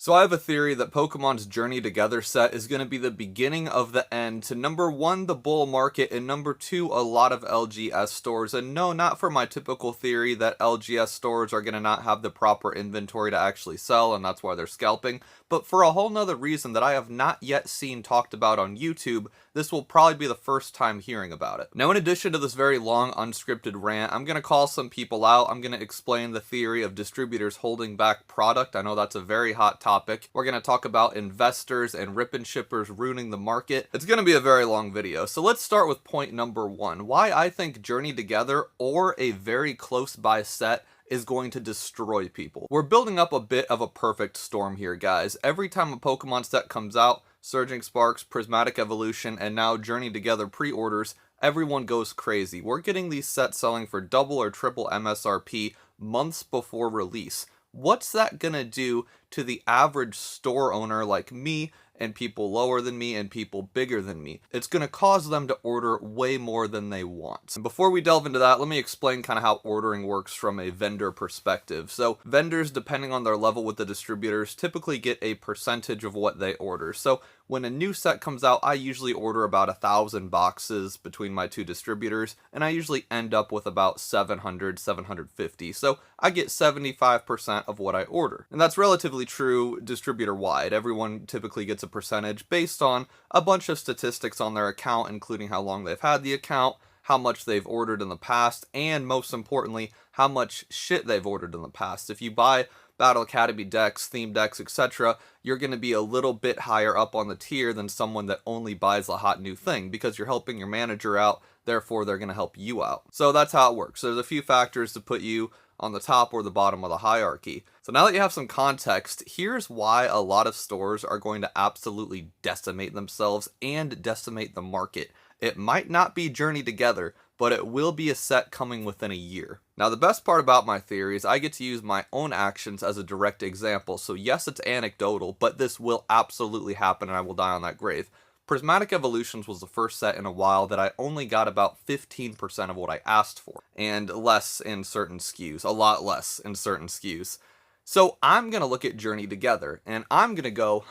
So I have a theory that Pokemon's Journey Together set is going to be the beginning of the end to number one, the bull market, and number two, a lot of LGS stores. And no, not for my typical theory that LGS stores are going to not have the proper inventory to actually sell, and that's why they're scalping, but for a whole nother reason that I have not yet seen talked about on YouTube. This will probably be the first time hearing about it. Now, in addition to this very long, unscripted rant, I'm going to call some people out. I'm going to explain the theory of distributors holding back product. I know that's a very hot topic. We're going to talk about investors and rip and shippers ruining the market. It's going to be a very long video. So let's start with point number one. Why I think Journey Together or a very close by set is going to destroy people. We're building up a bit of a perfect storm here, guys. Every time a Pokemon set comes out, Surging Sparks, Prismatic Evolution, and now Journey Together pre-orders, everyone goes crazy. We're getting these sets selling for double or triple MSRP months before release. What's that gonna do to the average store owner like me and people lower than me and people bigger than me? It's going to cause them to order way more than they want. And before we delve into that, let me explain kind of how ordering works from a vendor perspective. So vendors, depending on their level with the distributors, typically get a percentage of what they order. So when a new set comes out, I usually order about 1,000 boxes between my two distributors, and I usually end up with about 700, 750. So I get 75% of what I order. And that's relatively true distributor-wide. Everyone typically gets a percentage based on a bunch of statistics on their account, including how long they've had the account, how much they've ordered in the past, and most importantly, how much shit they've ordered in the past. If you buy Battle Academy decks, theme decks, etc., you're going to be a little bit higher up on the tier than someone that only buys a hot new thing, because you're helping your manager out, therefore they're going to help you out. So that's how it works. There's a few factors to put you on the top or the bottom of the hierarchy. So now that you have some context, here's why a lot of stores are going to absolutely decimate themselves and decimate the market. It might not be Journey Together, but it will be a set coming within a year. Now, the best part about my theory is I get to use my own actions as a direct example. So yes, it's anecdotal, but this will absolutely happen and I will die on that grave. Prismatic Evolutions was the first set in a while that I only got about 15% of what I asked for, and less in certain SKUs, a lot less in certain SKUs. So I'm going to look at Journey Together, and I'm going to go,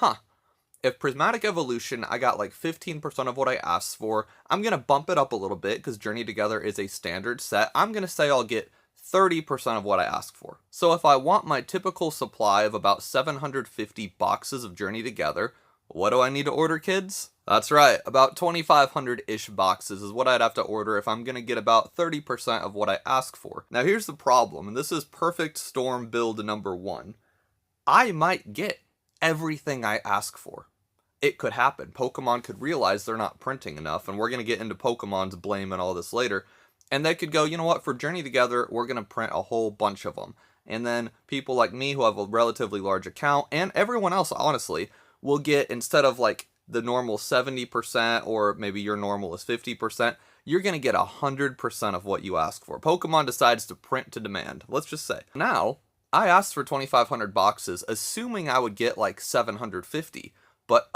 if Prismatic Evolution I got like 15% of what I asked for, I'm going to bump it up a little bit because Journey Together is a standard set. I'm going to say I'll get 30% of what I asked for. So if I want my typical supply of about 750 boxes of Journey Together, what do I need to order, kids? That's right, about 2,500-ish boxes is what I'd have to order if I'm going to get about 30% of what I ask for. Now here's the problem, and this is perfect storm build number one. I might get everything I ask for. It could happen. Pokemon could realize they're not printing enough, and we're going to get into Pokemon's blame and all this later, and they could go, you know what, for Journey Together, we're going to print a whole bunch of them. And then people like me who have a relatively large account, and everyone else, honestly, will get, instead of like the normal 70%, or maybe your normal is 50%, you're going to get 100% of what you ask for. Pokemon decides to print to demand, let's just say. Now, I asked for 2,500 boxes, assuming I would get like 750, but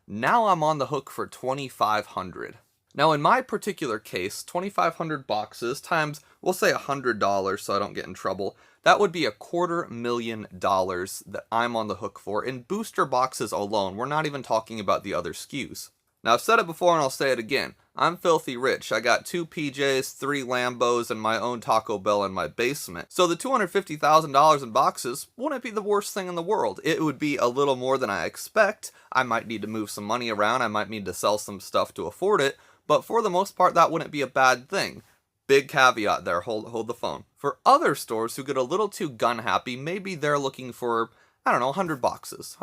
now I'm on the hook for 2,500. Now, in my particular case, 2,500 boxes times, we'll say $100 so I don't get in trouble, that would be $250,000 that I'm on the hook for in booster boxes alone. We're not even talking about the other SKUs. Now, I've said it before and I'll say it again. I'm filthy rich. I got 2 PJs, 3 Lambos, and my own Taco Bell in my basement. So the $250,000 in boxes wouldn't be the worst thing in the world. It would be a little more than I expect. I might need to move some money around. I might need to sell some stuff to afford it. But for the most part, that wouldn't be a bad thing. Big caveat there, hold the phone. For other stores who get a little too gun happy, maybe they're looking for, 100 boxes.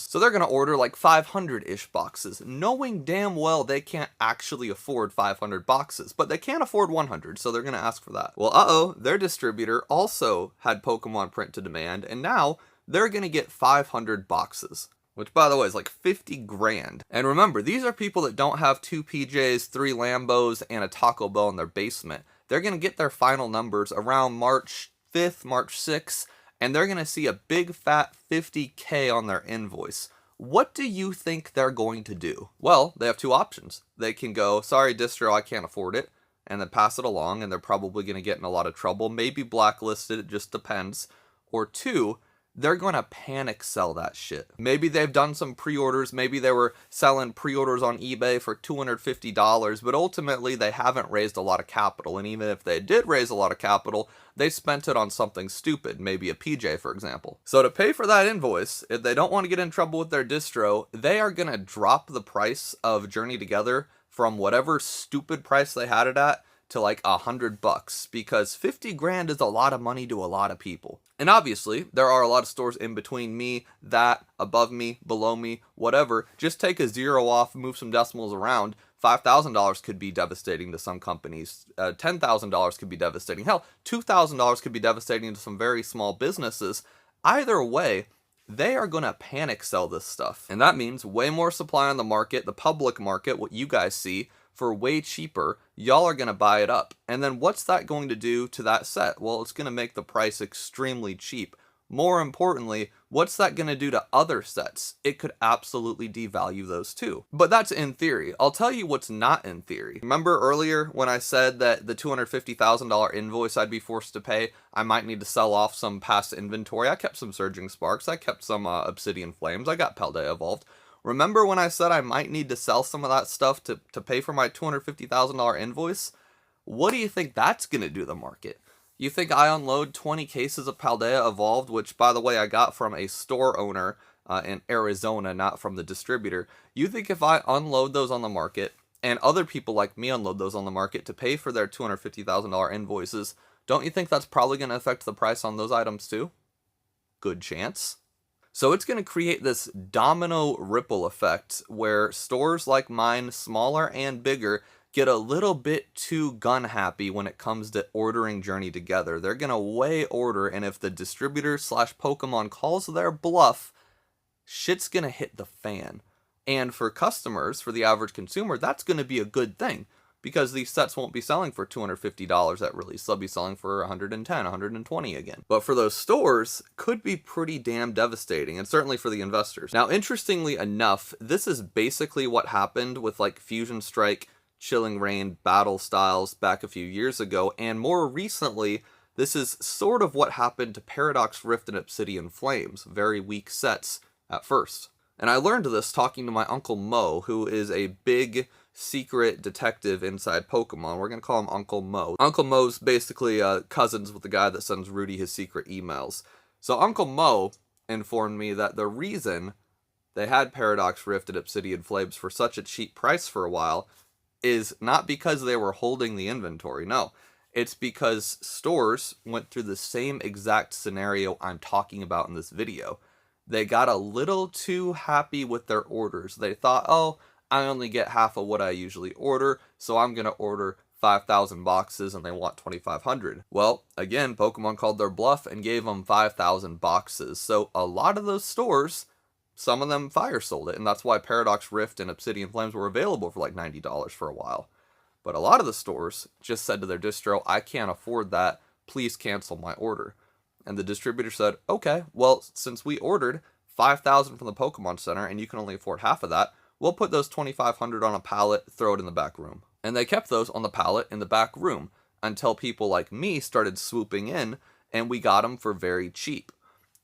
So they're going to order like 500-ish boxes, knowing damn well they can't actually afford 500 boxes, but they can't afford 100, so they're going to ask for that. Well, their distributor also had Pokemon print to demand, and now they're going to get 500 boxes. Which, by the way, is like 50 grand. And remember, these are people that don't have 2 PJs, 3 Lambos, and a Taco Bell in their basement. They're going to get their final numbers around March 5th, March 6th, and they're going to see a big fat 50K on their invoice. What do you think they're going to do? Well, they have 2 options. They can go, sorry, distro, I can't afford it, and then pass it along, and they're probably going to get in a lot of trouble. Maybe blacklisted, it just depends. Or 2, they're going to panic sell that shit. Maybe they've done some pre-orders, maybe they were selling pre-orders on eBay for $250, but ultimately they haven't raised a lot of capital, and even if they did raise a lot of capital, they spent it on something stupid, maybe a PJ for example. So to pay for that invoice, if they don't want to get in trouble with their distro, they are going to drop the price of Journey Together from whatever stupid price they had it at to like $100, because 50 grand is a lot of money to a lot of people. And obviously, there are a lot of stores in between me, that, above me, below me, whatever. Just take a zero off, move some decimals around. $5,000 could be devastating to some companies. $10,000 could be devastating. Hell, $2,000 could be devastating to some very small businesses. Either way, they are going to panic sell this stuff. And that means way more supply on the market, the public market, what you guys see, for way cheaper. Y'all are going to buy it up. And then what's that going to do to that set? Well, it's going to make the price extremely cheap. More importantly, what's that going to do to other sets? It could absolutely devalue those too. But that's in theory. I'll tell you what's not in theory. Remember earlier when I said that the $250,000 invoice I'd be forced to pay, I might need to sell off some past inventory? I kept some Surging Sparks. I kept some Obsidian Flames. I got Paldea Evolved. Remember when I said I might need to sell some of that stuff to pay for my $250,000 invoice? What do you think that's going to do to the market? You think I unload 20 cases of Paldea Evolved, which, by the way, I got from a store owner in Arizona, not from the distributor. You think if I unload those on the market, and other people like me unload those on the market to pay for their $250,000 invoices, don't you think that's probably going to affect the price on those items too? Good chance. So it's going to create this domino ripple effect where stores like mine, smaller and bigger, get a little bit too gun happy when it comes to ordering Journey Together. They're going to way order, and if the distributor / Pokemon calls their bluff, shit's going to hit the fan. And for customers, for the average consumer, that's going to be a good thing, because these sets won't be selling for $250 at release. They'll be selling for $110, $120 again. But for those stores, could be pretty damn devastating, and certainly for the investors. Now, interestingly enough, this is basically what happened with like Fusion Strike, Chilling Reign, Battle Styles back a few years ago, and more recently, this is sort of what happened to Paradox Rift and Obsidian Flames, very weak sets at first. And I learned this talking to my Uncle Mo, who is a big secret detective inside Pokemon. We're going to call him Uncle Mo. Uncle Mo's basically cousins with the guy that sends Rudy his secret emails. So Uncle Mo informed me that the reason they had Paradox Rift and Obsidian Flames for such a cheap price for a while is not because they were holding the inventory. No, it's because stores went through the same exact scenario I'm talking about in this video. They got a little too happy with their orders. They thought, oh, I only get half of what I usually order, so I'm going to order 5,000 boxes and they want 2,500. Well, again, Pokemon called their bluff and gave them 5,000 boxes. So a lot of those stores, some of them fire sold it, and that's why Paradox Rift and Obsidian Flames were available for like $90 for a while. But a lot of the stores just said to their distro, I can't afford that, please cancel my order. And the distributor said, okay, well, since we ordered 5,000 from the Pokemon Center and you can only afford half of that, we'll put those 2,500 on a pallet, throw it in the back room. And they kept those on the pallet in the back room until people like me started swooping in, and we got them for very cheap.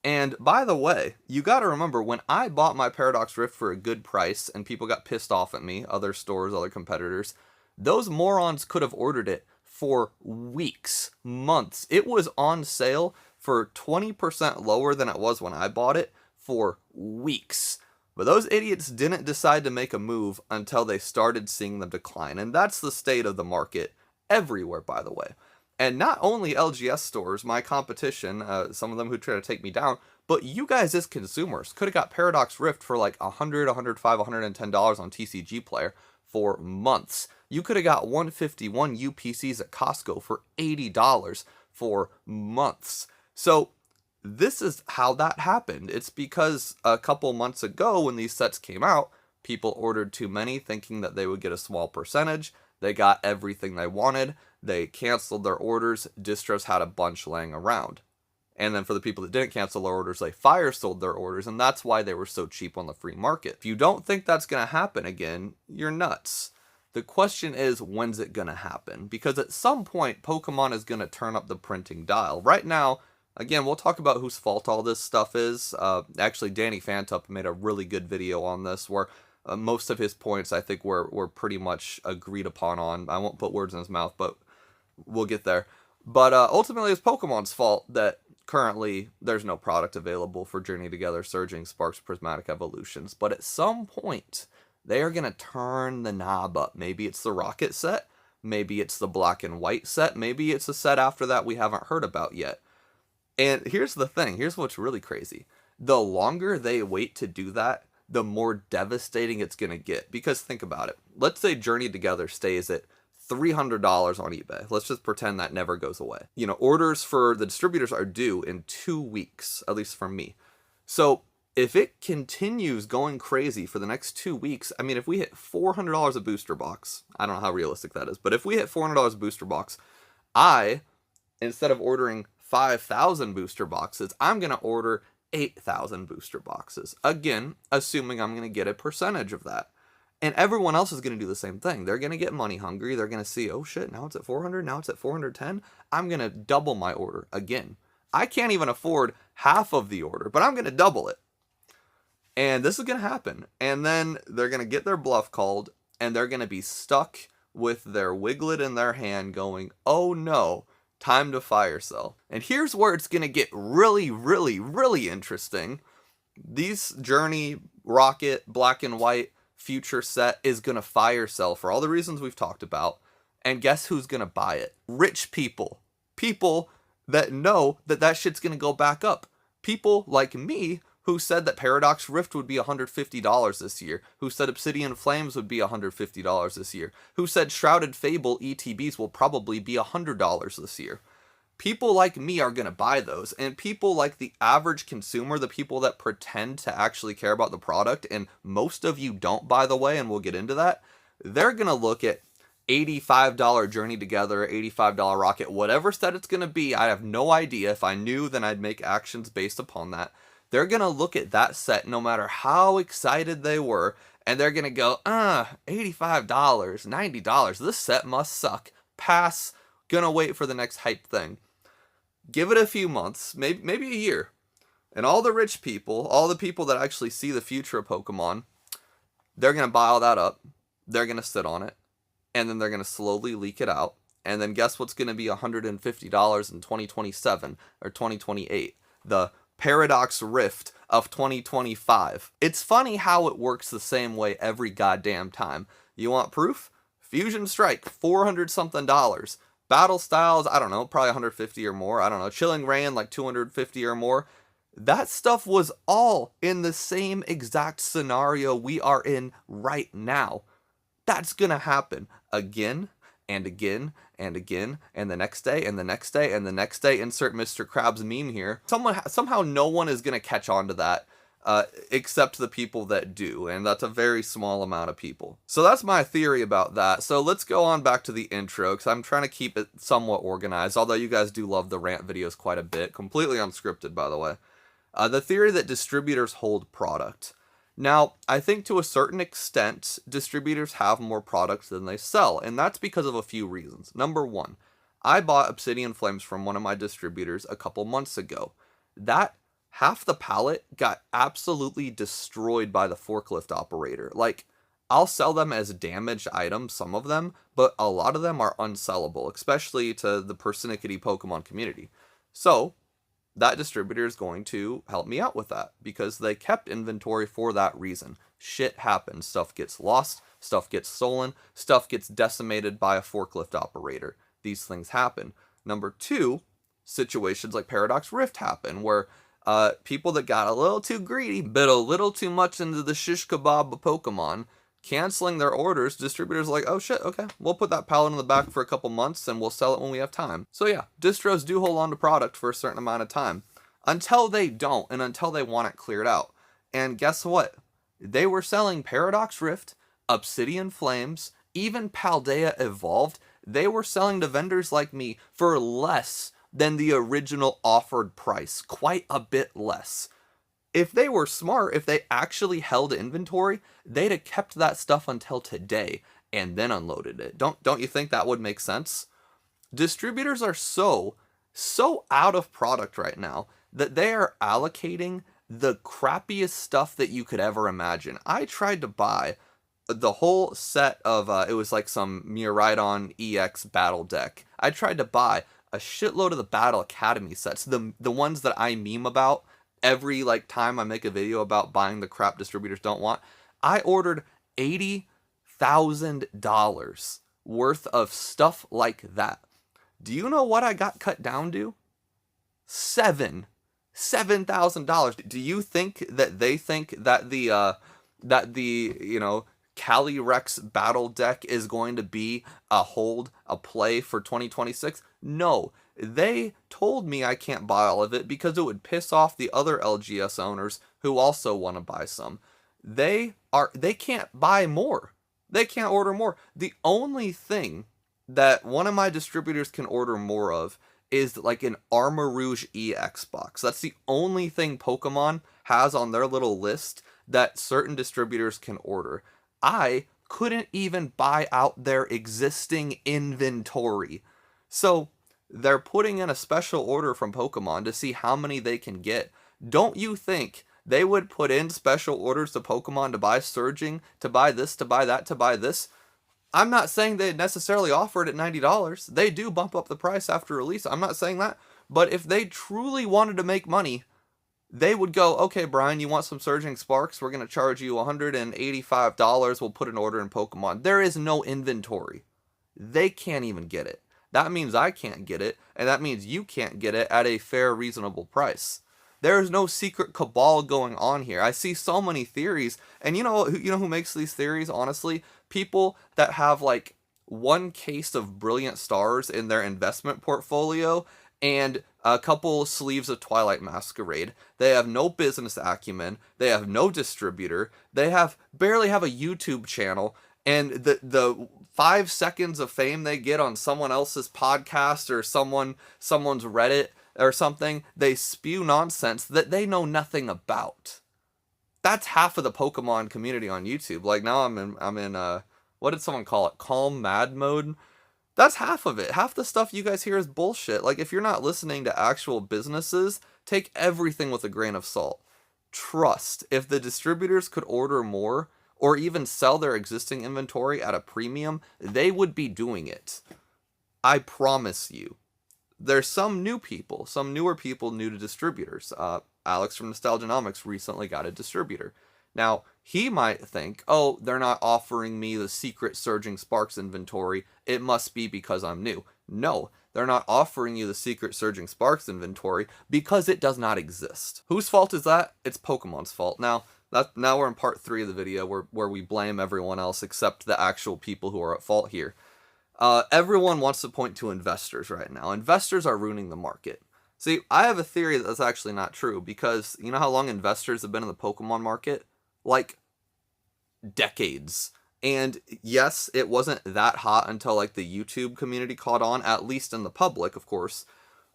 And by the way, you gotta remember, when I bought my Paradox Rift for a good price and people got pissed off at me, other stores, other competitors, those morons could have ordered it for weeks, months. It was on sale for 20% lower than it was when I bought it for weeks. But those idiots didn't decide to make a move until they started seeing them decline. And that's the state of the market everywhere, by the way. And not only LGS stores, my competition, some of them who try to take me down, but you guys as consumers could have got Paradox Rift for like $100, $105, $110 on TCG Player for months. You could have got 151 UPCs at Costco for $80 for months. So this is how that happened. It's because a couple months ago when these sets came out, people ordered too many thinking that they would get a small percentage. They got everything they wanted. They canceled their orders. Distros had a bunch laying around. And then for the people that didn't cancel their orders, they fire sold their orders, and that's why they were so cheap on the free market. If you don't think that's going to happen again, you're nuts. The question is, when's it going to happen? Because at some point, Pokemon is going to turn up the printing dial. Right now, Again, we'll talk about whose fault all this stuff is. Actually, Danny Fantup made a really good video on this where most of his points I think were pretty much agreed upon on. I won't put words in his mouth, but we'll get there. But ultimately, it's Pokemon's fault that currently there's no product available for Journey Together, Surging, Sparks, Prismatic Evolutions. But at some point, they are going to turn the knob up. Maybe it's the Rocket set. Maybe it's the Black and White set. Maybe it's a set after that we haven't heard about yet. And here's the thing. Here's what's really crazy. The longer they wait to do that, the more devastating it's going to get. Because think about it. Let's say Journey Together stays at $300 on eBay. Let's just pretend that never goes away. You know, orders for the distributors are due in 2 weeks, at least for me. So if it continues going crazy for the next 2 weeks, I mean, if we hit $400 a booster box, I don't know how realistic that is, but if we hit $400 a booster box, instead of ordering 5,000 booster boxes, I'm going to order 8,000 booster boxes. Again, assuming I'm going to get a percentage of that. And everyone else is going to do the same thing. They're going to get money hungry. They're going to see, oh shit, now it's at 400, now it's at 410. I'm going to double my order again. I can't even afford half of the order, but I'm going to double it. And this is going to happen. And then they're going to get their bluff called, and they're going to be stuck with their Wiglet in their hand going, oh no, time to fire sell. And here's where it's going to get really, really, really interesting. These Journey, Rocket, Black and White future set is going to fire sell for all the reasons we've talked about. And guess who's going to buy it? Rich people. People that know that that shit's going to go back up. People like me who said that Paradox Rift would be $150 this year, who said Obsidian Flames would be $150 this year, who said Shrouded Fable ETBs will probably be $100 this year. People like me are going to buy those, and people like the average consumer, the people that pretend to actually care about the product, and most of you don't, by the way, and we'll get into that, they're going to look at $85 Journey Together, $85 Rocket, whatever set it's going to be. I have no idea. If I knew, then I'd make actions based upon that. They're going to look at that set no matter how excited they were, and they're going to go, $85, $90, this set must suck. Pass, gonna wait for the next hype thing. Give it a few months, maybe a year, and all the rich people, all the people that actually see the future of Pokemon, they're going to buy all that up, they're going to sit on it, and then they're going to slowly leak it out, and then guess what's going to be $150 in 2027 or 2028? The Paradox Rift of 2025. It's funny how it works the same way every goddamn time. You want proof? Fusion Strike, $400 something. Battle Styles, I don't know, probably 150 or more. I don't know. Chilling Reign, like 250 or more. That stuff was all in the same exact scenario we are in right now. That's gonna happen again and again and again, and the next day and the next day and the next day. Insert Mr. Krabs meme here. Somehow no one is gonna catch on to that. Except the people that do, and that's a very small amount of people. So that's my theory about that. So let's go on back to the intro, because I'm trying to keep it somewhat organized, although you guys do love the rant videos quite a bit. Completely unscripted, by the way. The theory that distributors hold product. Now, I think to a certain extent, distributors have more products than they sell, and that's because of a few reasons. Number one, I bought Obsidian Flames from one of my distributors a couple months ago. Half the pallet got absolutely destroyed by the forklift operator. Like, I'll sell them as damaged items, some of them, but a lot of them are unsellable, especially to the persnickety Pokemon community. So, that distributor is going to help me out with that, because they kept inventory for that reason. Shit happens. Stuff gets lost, stuff gets stolen, stuff gets decimated by a forklift operator. These things happen. Number two, situations like Paradox Rift happen, where people that got a little too greedy, bit a little too much into the shish kebab of Pokemon, canceling their orders. Distributors are like, oh shit, okay, we'll put that pallet in the back for a couple months and we'll sell it when we have time. So yeah, distros do hold on to product for a certain amount of time, until they don't, and until they want it cleared out. And guess what? They were selling Paradox Rift, Obsidian Flames, even Paldea Evolved. They were selling to vendors like me for less than the original offered price, quite a bit less. If they were smart, if they actually held inventory, they'd have kept that stuff until today and then unloaded it. Don't you think that would make sense? Distributors are so so out of product right now that they are allocating the crappiest stuff that you could ever imagine. I tried to buy the whole set of it was like some Miraidon EX battle deck. I tried to buy a shitload of the Battle Academy sets, the ones that I meme about every like time I make a video about buying the crap distributors don't want. I ordered $80,000 worth of stuff like that. Do you know what I got cut down to? $7,000. Do you think that they think that the Calyrex battle deck is going to be a play for 2026? No. They told me I can't buy all of it because it would piss off the other LGS owners who also want to buy some. They can't buy more. They can't order more. The only thing that one of my distributors can order more of is like an Armarouge EX box. That's the only thing Pokemon has on their little list that certain distributors can order. I couldn't even buy out their existing inventory. So they're putting in a special order from Pokemon to see how many they can get. Don't you think they would put in special orders to Pokemon to buy Surging, to buy this, to buy that, to buy this? I'm not saying they necessarily offer it at $90. They do bump up the price after release. I'm not saying that. But if they truly wanted to make money, they would go, okay, Brian, you want some Surging Sparks? We're going to charge you $185. We'll put an order in Pokemon. There is no inventory. They can't even get it. That means I can't get it, and that means you can't get it at a fair, reasonable price. There is no secret cabal going on here. I see so many theories, and you know who makes these theories, honestly? People that have like one case of Brilliant Stars in their investment portfolio and a couple sleeves of Twilight Masquerade. They have no business acumen. They have no distributor. They barely have a YouTube channel, and the 5 seconds of fame they get on someone else's podcast or someone's Reddit or something, they spew nonsense that they know nothing about. That's half of the Pokemon community on YouTube. Like now I'm in what did someone call it? Calm mad mode. That's half of it. Half the stuff you guys hear is bullshit. Like if you're not listening to actual businesses, take everything with a grain of salt. Trust, if the distributors could order more or even sell their existing inventory at a premium, they would be doing it. I promise you. There's some newer people new to distributors. Alex from Nostalgianomics recently got a distributor. Now, he might think, oh, they're not offering me the secret Surging Sparks inventory. It must be because I'm new. No, they're not offering you the secret Surging Sparks inventory because it does not exist. Whose fault is that? It's Pokemon's fault. Now we're in part 3 of the video where we blame everyone else except the actual people who are at fault here. Everyone wants to point to investors right now. Investors are ruining the market. See, I have a theory that that's actually not true because you know how long investors have been in the Pokemon market? Like, decades. And yes, it wasn't that hot until like the YouTube community caught on, at least in the public, of course.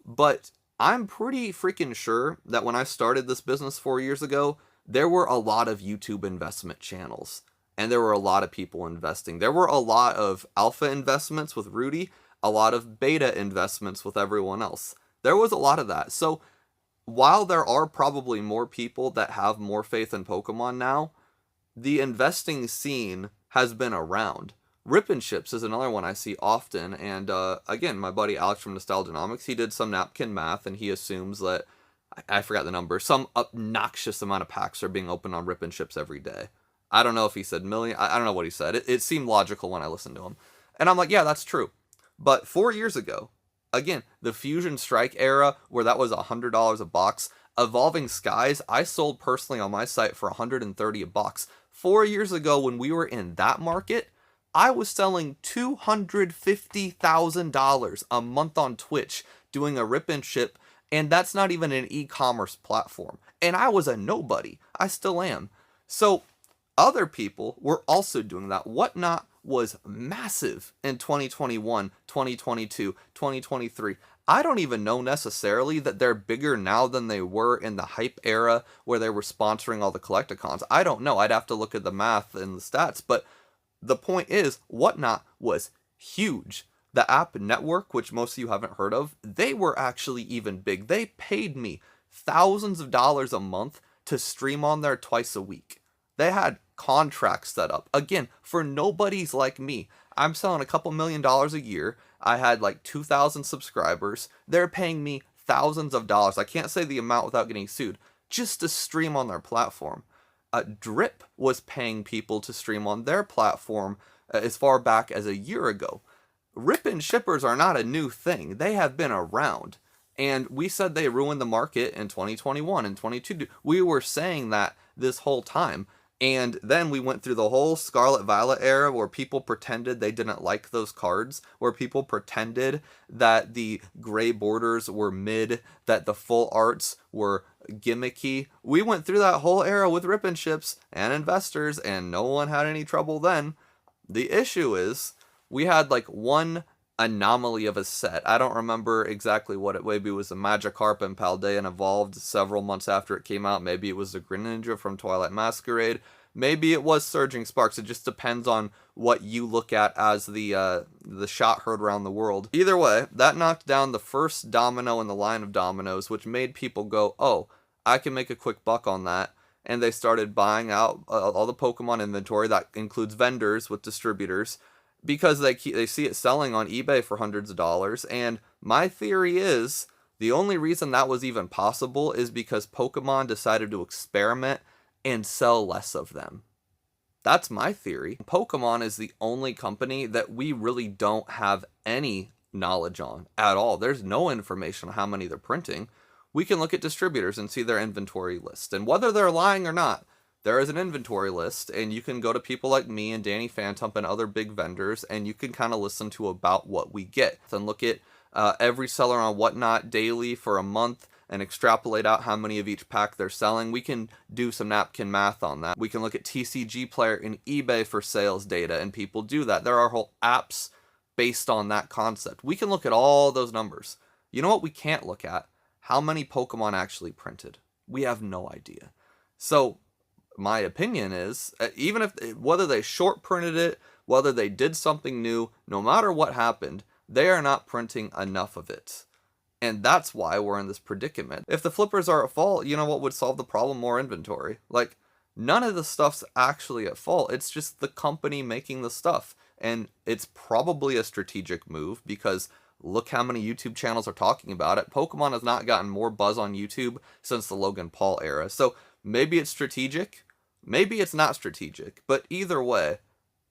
But I'm pretty freaking sure that when I started this business 4 years ago, there were a lot of YouTube investment channels. And there were a lot of people investing. There were a lot of alpha investments with Rudy, a lot of beta investments with everyone else. There was a lot of that. So while there are probably more people that have more faith in Pokemon now, the investing scene has been around. Rip and Chips is another one I see often. And again, my buddy Alex from Nostalgianomics, he did some napkin math and he assumes that, I forgot the number, some obnoxious amount of packs are being opened on Rip and Chips every day. I don't know if he said million. I don't know what he said. It seemed logical when I listened to him. And I'm like, yeah, that's true. But 4 years ago, again, the Fusion Strike era where that was $100 a box, Evolving Skies, I sold personally on my site for $130 a box. 4 years ago when we were in that market, I was selling $250,000 a month on Twitch doing a rip and ship, and that's not even an e-commerce platform. And I was a nobody. I still am. So other people were also doing that. Whatnot was massive in 2021, 2022, 2023. I don't even know necessarily that they're bigger now than they were in the hype era where they were sponsoring all the Collecticons. I don't know. I'd have to look at the math and the stats. But the point is, Whatnot was huge. The App Network, which most of you haven't heard of, they were actually even big. They paid me thousands of dollars a month to stream on there twice a week. They had contracts set up. Again, for nobodies like me. I'm selling a couple $1,000,000 a year. I had like 2,000 subscribers. They're paying me thousands of dollars. I can't say the amount without getting sued. Just to stream on their platform. Drip was paying people to stream on their platform as far back as a year ago. Rip-in shippers are not a new thing. They have been around. And we said they ruined the market in 2021 and 2022. We were saying that this whole time. And then we went through the whole Scarlet Violet era where people pretended they didn't like those cards, where people pretended that the gray borders were mid, that the full arts were gimmicky. We went through that whole era with Rip-in ships and investors, and no one had any trouble then. The issue is, we had like one anomaly of a set. I don't remember exactly what it, maybe it was a Magikarp and Paldean evolved several months after it came out. Maybe it was the Greninja from Twilight Masquerade. Maybe it was Surging Sparks. It just depends on what you look at as the shot heard around the world. Either way, that knocked down the first domino in the line of dominoes, which made people go, oh, I can make a quick buck on that. And they started buying out all the Pokemon inventory. That includes vendors with distributors, because they see it selling on eBay for hundreds of dollars. And my theory is the only reason that was even possible is because Pokemon decided to experiment and sell less of them. That's my theory. Pokemon is the only company that we really don't have any knowledge on at all. There's no information on how many they're printing. We can look at distributors and see their inventory list. And whether they're lying or not, there is an inventory list, and you can go to people like me and Danny Phantom and other big vendors, and you can kind of listen to about what we get. And look at every seller on Whatnot daily for a month and extrapolate out how many of each pack they're selling. We can do some napkin math on that. We can look at TCG Player and eBay for sales data, and people do that. There are whole apps based on that concept. We can look at all those numbers. You know what we can't look at? How many Pokemon actually printed. We have no idea. So my opinion is, even if whether they short printed it, whether they did something new, no matter what happened, they are not printing enough of it. And that's why we're in this predicament. If the flippers are at fault, you know what would solve the problem? More inventory. Like, none of the stuff's actually at fault. It's just the company making the stuff. And it's probably a strategic move, because look how many YouTube channels are talking about it. Pokemon has not gotten more buzz on YouTube since the Logan Paul era. So maybe it's strategic, maybe it's not strategic. But either way,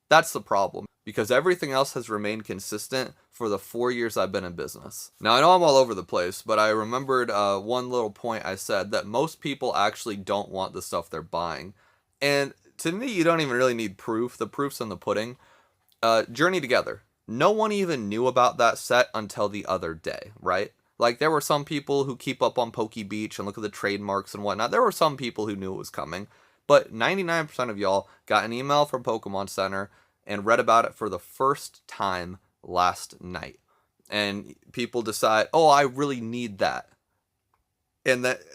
that's the problem, because everything else has remained consistent for the 4 years I've been in business. Now, I know I'm all over the place, but I remembered one little point I said, that most people actually don't want the stuff they're buying. And to me, you don't even really need proof. The proof's in the pudding. Journey Together. No one even knew about that set until the other day, right? Like, there were some people who keep up on Poke Beach and look at the trademarks and whatnot. There were some people who knew it was coming. But 99% of y'all got an email from Pokemon Center and read about it for the first time last night. And people decide, oh, I really need that.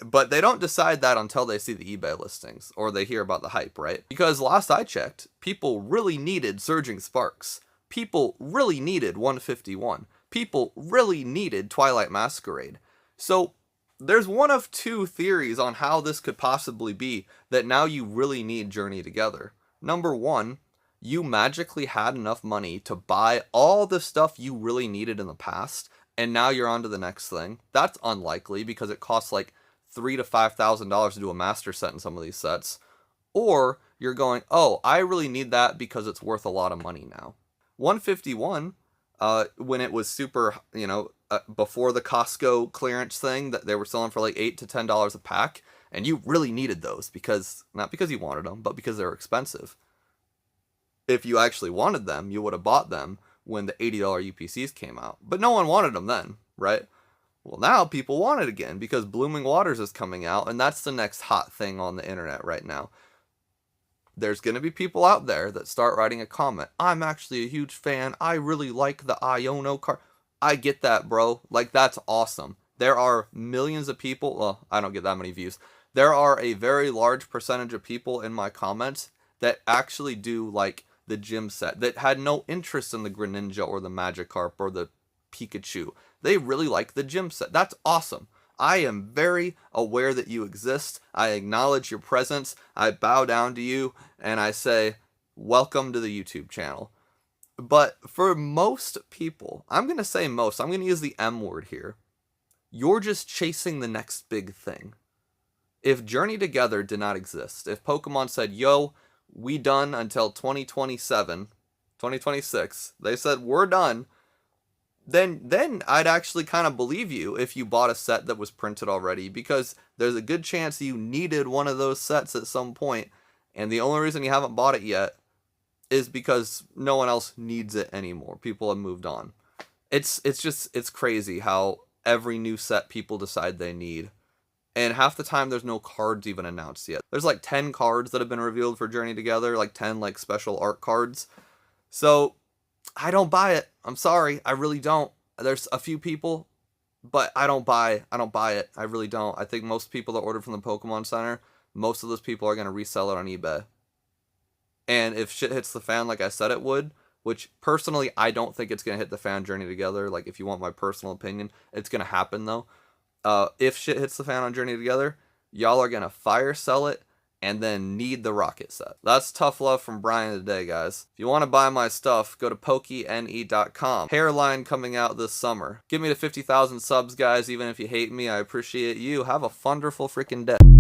But they don't decide that until they see the eBay listings or they hear about the hype, right? Because last I checked, people really needed Surging Sparks. People really needed 151. People really needed Twilight Masquerade. So there's one of two theories on how this could possibly be that now you really need Journey Together. Number one, you magically had enough money to buy all the stuff you really needed in the past, and now you're on to the next thing. That's unlikely, because it costs like $3,000 to $5,000 to do a master set in some of these sets. Or you're going, oh, I really need that because it's worth a lot of money now. 151, when it was super, before the Costco clearance thing, that they were selling for like $8 to $10 a pack, and you really needed those, because, not because you wanted them, but because they were expensive. If you actually wanted them, you would have bought them when the $80 UPCs came out. But no one wanted them then, right? Well, now people want it again, because Blooming Waters is coming out, and that's the next hot thing on the internet right now. There's going to be people out there that start writing a comment. I'm actually a huge fan. I really like the Iono card. I get that, bro. Like, that's awesome. There are millions of people. Well, I don't get that many views. There are a very large percentage of people in my comments that actually do like the gym set, that had no interest in the Greninja or the Magikarp or the Pikachu. They really like the gym set. That's awesome. I am very aware that you exist. I acknowledge your presence. I bow down to you and I say, welcome to the YouTube channel. But for most people, I'm going to say most, I'm going to use the M word here. You're just chasing the next big thing. If Journey Together did not exist, if Pokemon said, yo, we done until 2027, 2026, they said, we're done, then I'd actually kind of believe you if you bought a set that was printed already, because there's a good chance you needed one of those sets at some point, and the only reason you haven't bought it yet is because no one else needs it anymore. People have moved on. It's crazy how every new set people decide they need. And half the time there's no cards even announced yet. There's like 10 cards that have been revealed for Journey Together, like 10 like special art cards. So I don't buy it. I'm sorry, I really don't. There's a few people, but I don't buy it. I really don't. I think most people that ordered from the Pokemon Center, most of those people are going to resell it on eBay. And if shit hits the fan like I said it would, which personally I don't think it's going to hit the fan Journey Together, like if you want my personal opinion, it's going to happen though. If shit hits the fan on Journey Together, y'all are going to fire sell it and then need the rocket set. That's tough love from Brian today, guys. If you want to buy my stuff, go to pokene.com. Hairline coming out this summer. Give me to 50,000 subs, guys. Even if you hate me, I appreciate you. Have a wonderful freaking day.